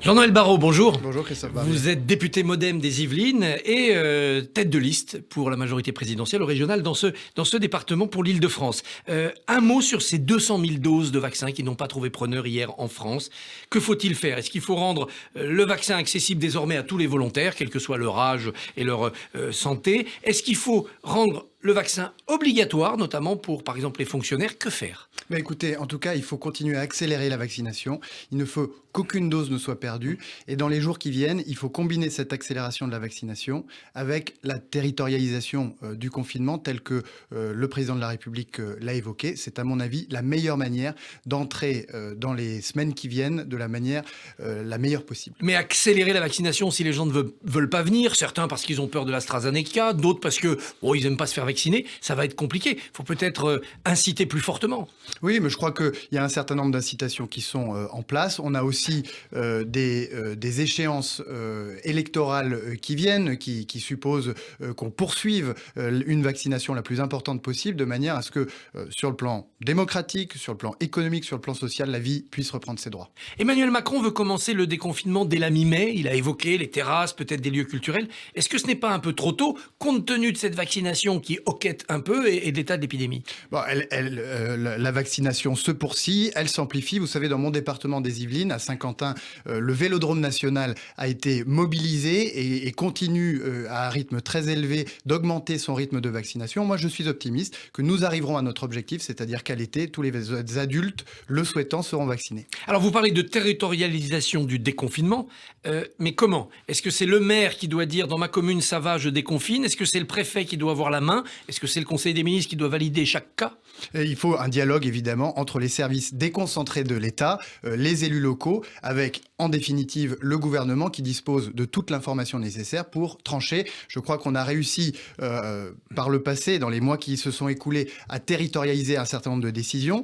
Jean-Noël Barrot, bonjour. Bonjour Christophe Barbier. Vous êtes député MoDem des Yvelines et tête de liste pour la majorité présidentielle au régional dans ce département pour l'Île-de-France. Un mot sur ces 200 000 doses de vaccins qui n'ont pas trouvé preneur hier en France. Que faut-il faire? Est-ce qu'il faut rendre le vaccin accessible désormais à tous les volontaires, quel que soit leur âge et leur santé? Est-ce qu'il faut rendre le vaccin obligatoire, notamment pour, par exemple, les fonctionnaires? Que faire? Écoutez, en tout cas, il faut continuer à accélérer la vaccination. Il ne faut qu'aucune dose ne soit perdue. Et dans les jours qui viennent, il faut combiner cette accélération de la vaccination avec la territorialisation du confinement, tel que le président de la République l'a évoqué. C'est à mon avis la meilleure manière d'entrer dans les semaines qui viennent de la manière la meilleure possible. Mais accélérer la vaccination si les gens ne veulent pas venir, certains parce qu'ils ont peur de l'AstraZeneca, d'autres parce que ils n'aiment pas se faire vacciner, ça va être compliqué. Il faut peut-être inciter plus fortement. Oui, mais je crois qu'il y a un certain nombre d'incitations qui sont en place. On a aussi des échéances électorales qui viennent, qui supposent qu'on poursuive une vaccination la plus importante possible, de manière à ce que sur le plan démocratique, sur le plan économique, sur le plan social, la vie puisse reprendre ses droits. Emmanuel Macron veut commencer le déconfinement dès la mi-mai. Il a évoqué les terrasses, peut-être des lieux culturels. Est-ce que ce n'est pas un peu trop tôt, compte tenu de cette vaccination qui hoquette un peu et de l'état de l'épidémie? La vaccination se poursuit, elle s'amplifie. Vous savez, dans mon département des Yvelines, à Saint-Quentin, le Vélodrome national a été mobilisé et continue à un rythme très élevé d'augmenter son rythme de vaccination. Moi, je suis optimiste que nous arriverons à notre objectif, c'est-à-dire qu'à l'été, tous les adultes le souhaitant seront vaccinés. Alors, vous parlez de territorialisation du déconfinement, mais comment? Est-ce que c'est le maire qui doit dire « dans ma commune, ça va, je déconfine » ? Est-ce que c'est le préfet qui doit avoir la main? Est-ce que c'est le conseil des ministres qui doit valider chaque cas? Il faut un dialogue, évidemment, entre les services déconcentrés de l'État, les élus locaux, avec, en définitive, le gouvernement qui dispose de toute l'information nécessaire pour trancher. Je crois qu'on a réussi, par le passé, dans les mois qui se sont écoulés, à territorialiser un certain nombre de décisions.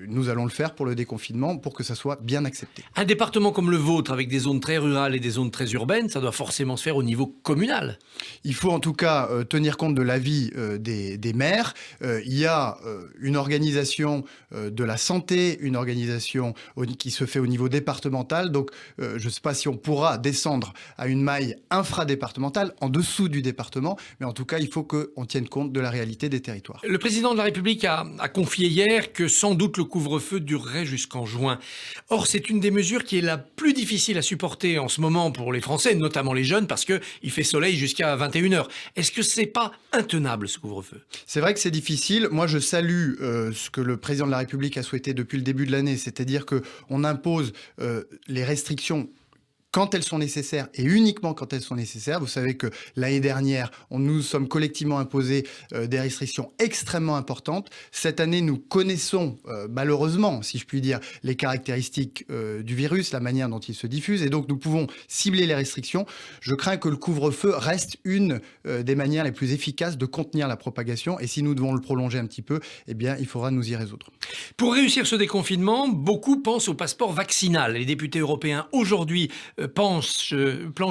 Nous allons le faire pour le déconfinement, pour que ça soit bien accepté. Un département comme le vôtre, avec des zones très rurales et des zones très urbaines, ça doit forcément se faire au niveau communal. Il faut en tout cas tenir compte de l'avis des maires. Il y a une organisation de la santé, une organisation qui se fait au niveau départemental. Donc, je ne sais pas si on pourra descendre à une maille infradépartementale, en dessous du département, mais en tout cas, il faut qu'on tienne compte de la réalité des territoires. Le président de la République a confié hier que sans doute le couvre-feu durerait jusqu'en juin. Or, c'est une des mesures qui est la plus difficile à supporter en ce moment pour les Français, notamment les jeunes, parce qu'il fait soleil jusqu'à 21h. Est-ce que c'est pas intenable, ce couvre-feu? C'est vrai que c'est difficile. Moi, je salue ce que le président de la République a souhaité depuis le début de l'année, c'est-à-dire qu'on impose les restrictions quand elles sont nécessaires et uniquement quand elles sont nécessaires. Vous savez que l'année dernière, nous sommes collectivement imposés des restrictions extrêmement importantes. Cette année, nous connaissons malheureusement, si je puis dire, les caractéristiques du virus, la manière dont il se diffuse, et donc nous pouvons cibler les restrictions. Je crains que le couvre-feu reste une des manières les plus efficaces de contenir la propagation, et si nous devons le prolonger un petit peu, eh bien, il faudra nous y résoudre. Pour réussir ce déconfinement, beaucoup pensent au passeport vaccinal. Les députés européens aujourd'hui planchent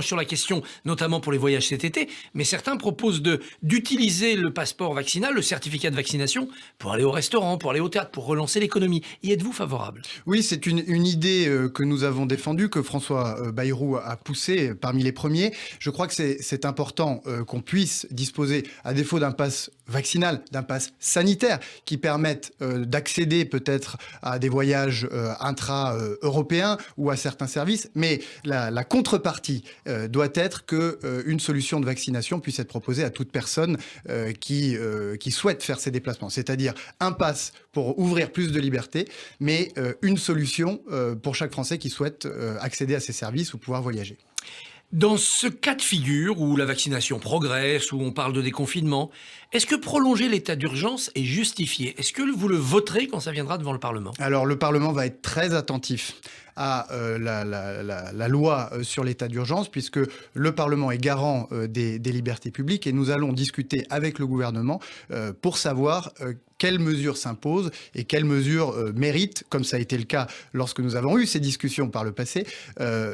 sur la question, notamment pour les voyages cet été, mais certains proposent d'utiliser le passeport vaccinal, le certificat de vaccination, pour aller au restaurant, pour aller au théâtre, pour relancer l'économie. Y êtes-vous favorable? Oui, c'est une idée que nous avons défendue, que François Bayrou a poussée parmi les premiers. Je crois que c'est important qu'on puisse disposer, à défaut d'un pass vaccinal, d'un pass sanitaire, qui permette d'accéder peut-être à des voyages intra-européens ou à certains services, mais la contrepartie doit être qu'une solution de vaccination puisse être proposée à toute personne qui souhaite faire ces déplacements. C'est-à-dire un pass pour ouvrir plus de liberté, mais une solution pour chaque Français qui souhaite accéder à ces services ou pouvoir voyager. Dans ce cas de figure où la vaccination progresse, où on parle de déconfinement, est-ce que prolonger l'état d'urgence est justifié? Est-ce que vous le voterez quand ça viendra devant le Parlement? Alors le Parlement va être très attentif à la loi sur l'état d'urgence, puisque le Parlement est garant des libertés publiques, et nous allons discuter avec le gouvernement pour savoir quelles mesures s'imposent et quelles mesures méritent, comme ça a été le cas lorsque nous avons eu ces discussions par le passé,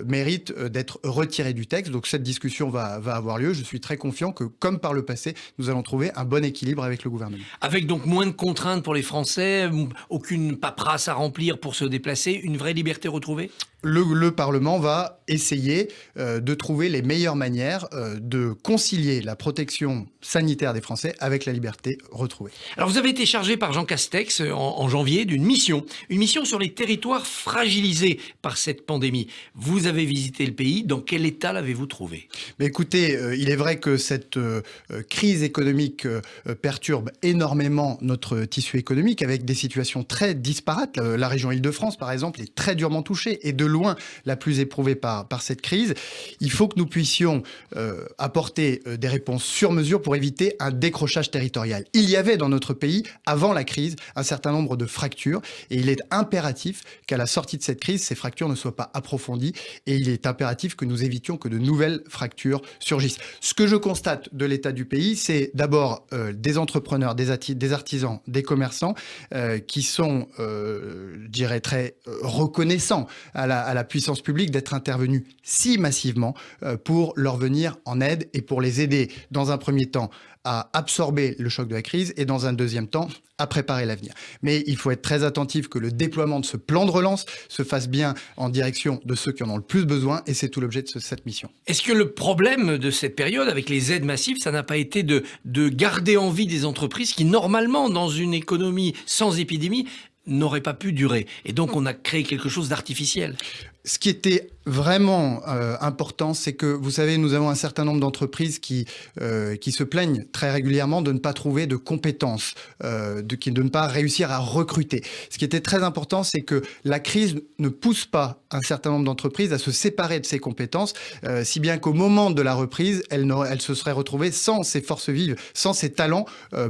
méritent d'être retirées du texte. Donc cette discussion va avoir lieu. Je suis très confiant que, comme par le passé, nous allons trouver un bon équilibre avec le gouvernement. Avec donc moins de contraintes pour les Français, aucune paperasse à remplir pour se déplacer, une vraie liberté retrouvée. retrouver ? Le Parlement va essayer de trouver les meilleures manières de concilier la protection sanitaire des Français avec la liberté retrouvée. Alors vous avez été chargé par Jean Castex en janvier d'une mission, une mission sur les territoires fragilisés par cette pandémie. Vous avez visité le pays, dans quel état l'avez-vous trouvé ? Mais écoutez, il est vrai que cette crise économique perturbe énormément notre tissu économique avec des situations très disparates. La région Île-de-France, par exemple, est très durement touchée et de loin la plus éprouvée par cette crise. Il faut que nous puissions apporter des réponses sur mesure pour éviter un décrochage territorial. Il y avait dans notre pays, avant la crise, un certain nombre de fractures et il est impératif qu'à la sortie de cette crise, ces fractures ne soient pas approfondies et il est impératif que nous évitions que de nouvelles fractures surgissent. Ce que je constate de l'état du pays, c'est d'abord des entrepreneurs, des artisans, des commerçants qui sont, je dirais, très reconnaissants à la puissance publique d'être intervenue si massivement pour leur venir en aide et pour les aider dans un premier temps à absorber le choc de la crise et dans un deuxième temps à préparer l'avenir. Mais il faut être très attentif que le déploiement de ce plan de relance se fasse bien en direction de ceux qui en ont le plus besoin et c'est tout l'objet de cette mission. Est-ce que le problème de cette période avec les aides massives, ça n'a pas été de garder en vie des entreprises qui normalement dans une économie sans épidémie n'aurait pas pu durer. Et donc, on a créé quelque chose d'artificiel. Ce qui était vraiment important, c'est que, vous savez, nous avons un certain nombre d'entreprises qui se plaignent très régulièrement de ne pas trouver de compétences, de ne pas réussir à recruter. Ce qui était très important, c'est que la crise ne pousse pas un certain nombre d'entreprises à se séparer de ces compétences, si bien qu'au moment de la reprise, elles se seraient retrouvées sans ces forces vives, sans ces talents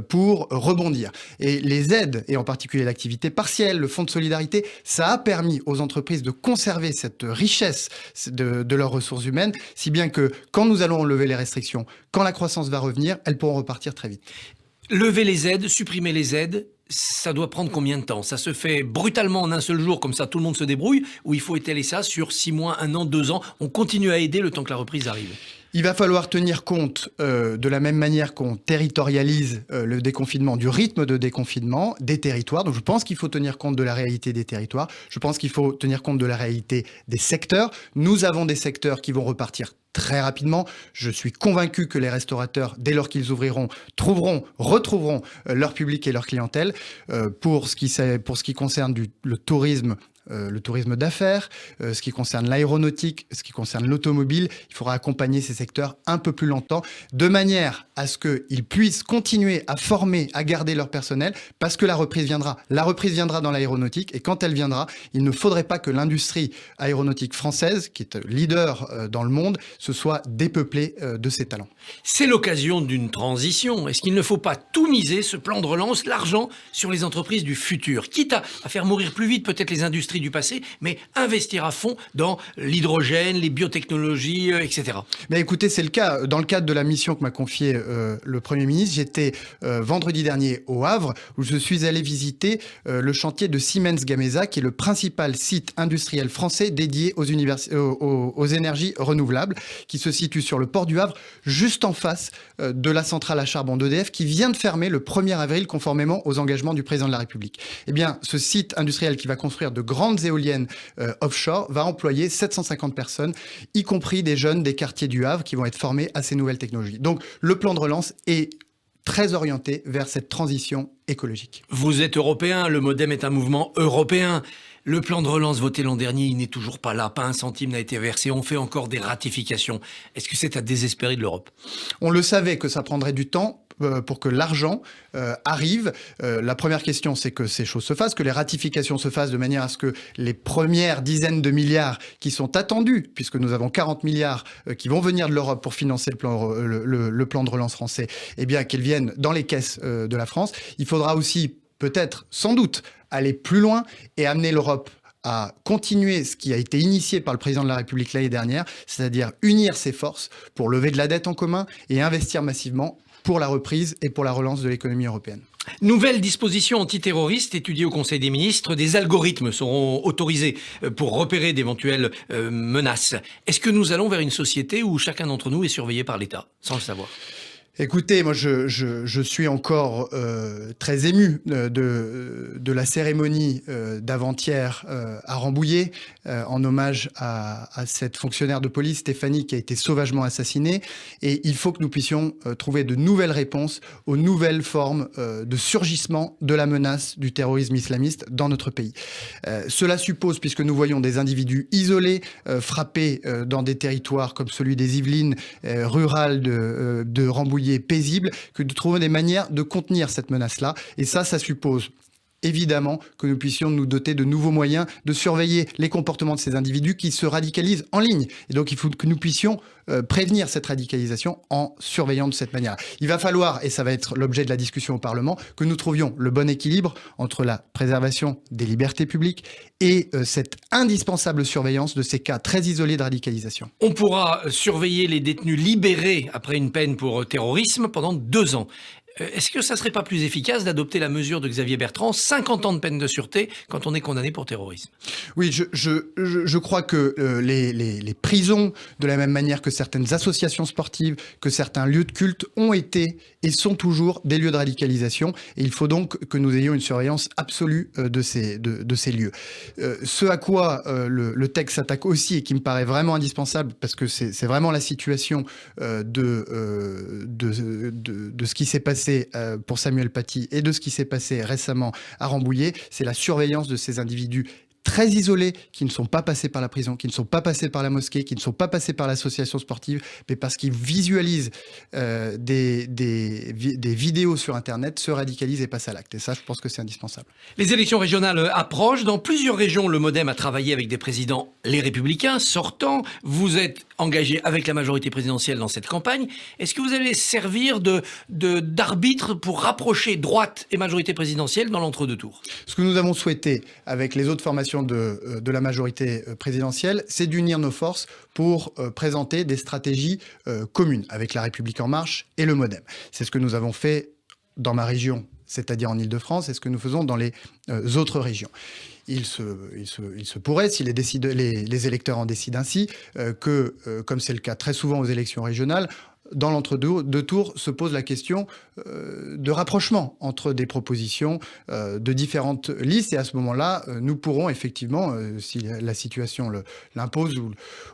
pour rebondir. Et les aides, et en particulier l'activité partielle, le fonds de solidarité, ça a permis aux entreprises de conserver cette richesse de leurs ressources humaines, si bien que quand nous allons lever les restrictions, quand la croissance va revenir, elles pourront repartir très vite. Lever les aides, supprimer les aides, ça doit prendre combien de temps ? Ça se fait brutalement en un seul jour, comme ça tout le monde se débrouille, ou il faut étaler ça sur 6 mois, 1 an, 2 ans ? On continue à aider le temps que la reprise arrive. Il va falloir tenir compte, de la même manière qu'on territorialise le déconfinement, du rythme de déconfinement des territoires. Donc je pense qu'il faut tenir compte de la réalité des territoires. Je pense qu'il faut tenir compte de la réalité des secteurs. Nous avons des secteurs qui vont repartir très rapidement. Je suis convaincu que les restaurateurs, dès lors qu'ils ouvriront, retrouveront leur public et leur clientèle. Pour ce qui concerne le tourisme d'affaires, ce qui concerne l'aéronautique, ce qui concerne l'automobile, il faudra accompagner ces secteurs un peu plus longtemps, de manière à ce qu'ils puissent continuer à former, à garder leur personnel, parce que la reprise viendra. La reprise viendra dans l'aéronautique, et quand elle viendra, il ne faudrait pas que l'industrie aéronautique française, qui est leader dans le monde, se soit dépeuplée de ses talents. C'est l'occasion d'une transition. Est-ce qu'il ne faut pas tout miser, ce plan de relance, l'argent, sur les entreprises du futur, quitte à faire mourir plus vite peut-être les industries du passé, mais investir à fond dans l'hydrogène, les biotechnologies, etc. Mais écoutez, c'est le cas. Dans le cadre de la mission que m'a confiée le Premier ministre, j'étais vendredi dernier au Havre, où je suis allé visiter le chantier de Siemens Gamesa, qui est le principal site industriel français dédié aux énergies renouvelables, qui se situe sur le port du Havre, juste en face de la centrale à charbon d'EDF, qui vient de fermer le 1er avril, conformément aux engagements du président de la République. Eh bien, ce site industriel qui va construire de grandes éoliennes offshore va employer 750 personnes, y compris des jeunes des quartiers du Havre qui vont être formés à ces nouvelles technologies. Donc le plan de relance est très orienté vers cette transition écologique. Vous êtes européen, le MoDem est un mouvement européen. Le plan de relance voté l'an dernier, il n'est toujours pas là, pas un centime n'a été versé, on fait encore des ratifications. Est-ce que c'est à désespérer de l'Europe ? On le savait que ça prendrait du temps pour que l'argent arrive. La première question, c'est que ces choses se fassent, que les ratifications se fassent de manière à ce que les premières dizaines de milliards qui sont attendus, puisque nous avons 40 milliards qui vont venir de l'Europe pour financer le plan de relance français, eh bien qu'ils viennent dans les caisses de la France. Il faudra aussi peut-être, sans doute, aller plus loin et amener l'Europe à continuer ce qui a été initié par le président de la République l'année dernière, c'est-à-dire unir ses forces pour lever de la dette en commun et investir massivement pour la reprise et pour la relance de l'économie européenne. Nouvelle disposition antiterroriste étudiée au Conseil des ministres, des algorithmes seront autorisés pour repérer d'éventuelles menaces. Est-ce que nous allons vers une société où chacun d'entre nous est surveillé par l'État, sans le savoir ? Écoutez, moi je suis encore très ému de la cérémonie d'avant-hier à Rambouillet, en hommage à cette fonctionnaire de police, Stéphanie, qui a été sauvagement assassinée. Et il faut que nous puissions trouver de nouvelles réponses aux nouvelles formes de surgissement de la menace du terrorisme islamiste dans notre pays. Cela suppose, puisque nous voyons des individus isolés, frappés dans des territoires comme celui des Yvelines, rurales de Rambouillet, paisible, que de trouver des manières de contenir cette menace-là. Et ça suppose évidemment que nous puissions nous doter de nouveaux moyens de surveiller les comportements de ces individus qui se radicalisent en ligne. Et donc il faut que nous puissions prévenir cette radicalisation en surveillant de cette manière. Il va falloir, et ça va être l'objet de la discussion au Parlement, que nous trouvions le bon équilibre entre la préservation des libertés publiques et cette indispensable surveillance de ces cas très isolés de radicalisation. On pourra surveiller les détenus libérés après une peine pour terrorisme pendant 2 ans. Est-ce que ça serait pas plus efficace d'adopter la mesure de Xavier Bertrand, 50 ans de peine de sûreté quand on est condamné pour terrorisme? Oui, je crois que les prisons, de la même manière que certaines associations sportives, que certains lieux de culte, ont été et sont toujours des lieux de radicalisation. Et il faut donc que nous ayons une surveillance absolue de ces lieux. Ce à quoi le texte s'attaque aussi, et qui me paraît vraiment indispensable, parce que c'est vraiment la situation de ce qui s'est passé pour Samuel Paty et de ce qui s'est passé récemment à Rambouillet, c'est la surveillance de ces individus très isolés, qui ne sont pas passés par la prison, qui ne sont pas passés par la mosquée, qui ne sont pas passés par l'association sportive, mais parce qu'ils visualisent des vidéos sur Internet, se radicalisent et passent à l'acte. Et ça, je pense que c'est indispensable. Les élections régionales approchent. Dans plusieurs régions, le MoDem a travaillé avec des présidents, les Républicains, sortants. Vous êtes engagé avec la majorité présidentielle dans cette campagne. Est-ce que vous allez servir d'arbitre pour rapprocher droite et majorité présidentielle dans l'entre-deux tours? Ce que nous avons souhaité avec les autres formations de la majorité présidentielle, c'est d'unir nos forces pour présenter des stratégies communes avec La République En Marche et le MoDem. C'est ce que nous avons fait dans ma région, c'est-à-dire en Île-de-France, et ce que nous faisons dans les autres régions. Il se pourrait, si les électeurs en décident ainsi, que, comme c'est le cas très souvent aux élections régionales, dans l'entre-deux tours se pose la question de rapprochement entre des propositions de différentes listes. Et à ce moment-là, nous pourrons effectivement, si la situation l'impose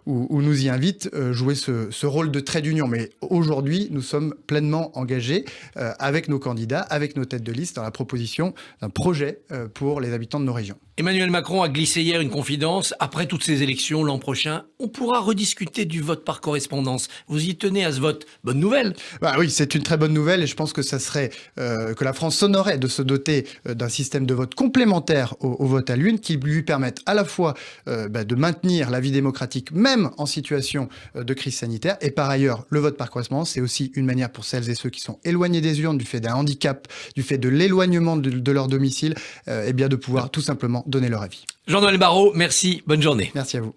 ou nous y invite, jouer ce rôle de trait d'union. Mais aujourd'hui, nous sommes pleinement engagés avec nos candidats, avec nos têtes de liste, dans la proposition d'un projet pour les habitants de nos régions. Emmanuel Macron a glissé hier une confidence. Après toutes ces élections, l'an prochain, on pourra rediscuter du vote par correspondance. Vous y tenez à ce vote? Bonne nouvelle. Bah oui, c'est une très bonne nouvelle, et je pense que ça serait que la France s'honorait de se doter d'un système de vote complémentaire au vote à l'urne, qui lui permette à la fois de maintenir la vie démocratique, même en situation de crise sanitaire, et par ailleurs, le vote par correspondance, c'est aussi une manière pour celles et ceux qui sont éloignés des urnes du fait d'un handicap, du fait de l'éloignement de leur domicile, de pouvoir tout simplement donner leur avis. Jean-Noël Barrot, merci, bonne journée. Merci à vous.